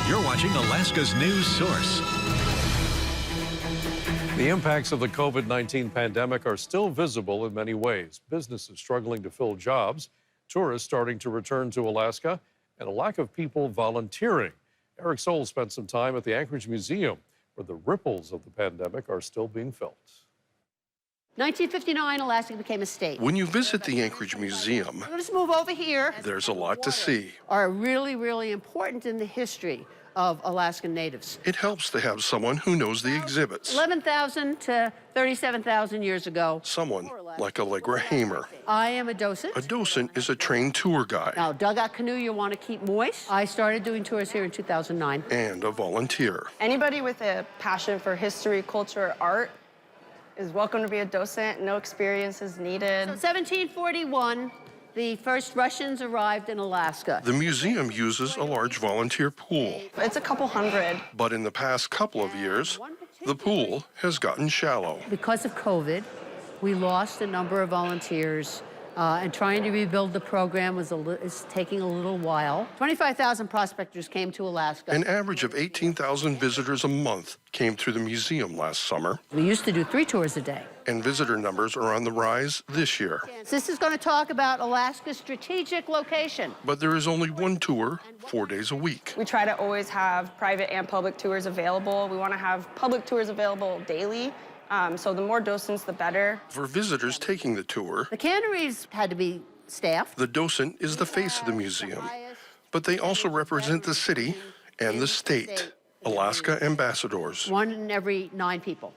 You're watching Alaska's news source. The impacts of the COVID-19 pandemic are still visible in many ways. Businesses struggling to fill jobs, tourists starting to return to Alaska, and a lack of people volunteering. Eric Soul spent some time at the Anchorage Museum, where the ripples of the pandemic are still being felt. 1959, Alaska became a state. When you visit the Anchorage Museum, Let's move over here. there's a lot to see. Are really, really important in the history of Alaskan natives. It helps to have someone who knows the exhibits. 11,000 to 37,000 years ago. Someone like Allegra Hamer. I am a docent. A docent is a trained tour guide Now, dugout canoe you want to keep moist. I started doing tours here in 2009. and a volunteer. Anybody with a passion for history, culture, art is welcome to be a docent. No experience is needed. So 1741, the first Russians arrived in Alaska. The museum uses a large volunteer pool, It's a couple hundred. but in the past couple of years, the pool has gotten shallow. Because of COVID, we lost a number of volunteers, and trying to rebuild the program is taking a little while. 25,000 prospectors came to Alaska. An average of 18,000 visitors a month came through the museum last summer, We used to do 3 tours a day. and visitor numbers are on the rise this year. This is going to talk about Alaska's strategic location. But there is only one tour 4 days a week. We try to always have private and public tours available. We want to have public tours available daily. So the more docents, the better. For visitors taking the tour, The canneries had to be staffed. the docent is the face of the museum, but they also represent the city and the state. Alaska ambassadors. 1 in every 9 people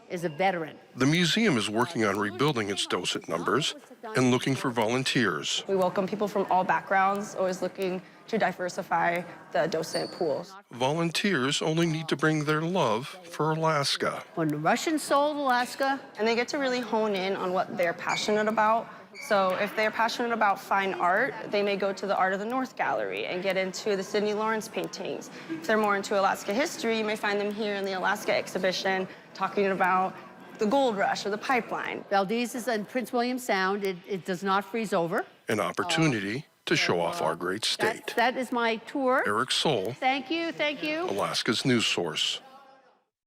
is a veteran. The museum is working on rebuilding its docent numbers and looking for volunteers. We welcome people from all backgrounds, always looking to diversify the docent pools. Volunteers only need to bring their love for Alaska. When the Russians sold Alaska, And they get to really hone in on what they're passionate about. So if they're passionate about fine art, they may go to the Art of the North Gallery and get into the Sidney Lawrence paintings. If they're more into Alaska history, you may find them here in the Alaska exhibition talking about the gold rush or the pipeline. Valdez is in Prince William Sound. It does not freeze over. An opportunity to show off our great state. That is my tour. Eric Soul, Thank you, thank you. Alaska's news source.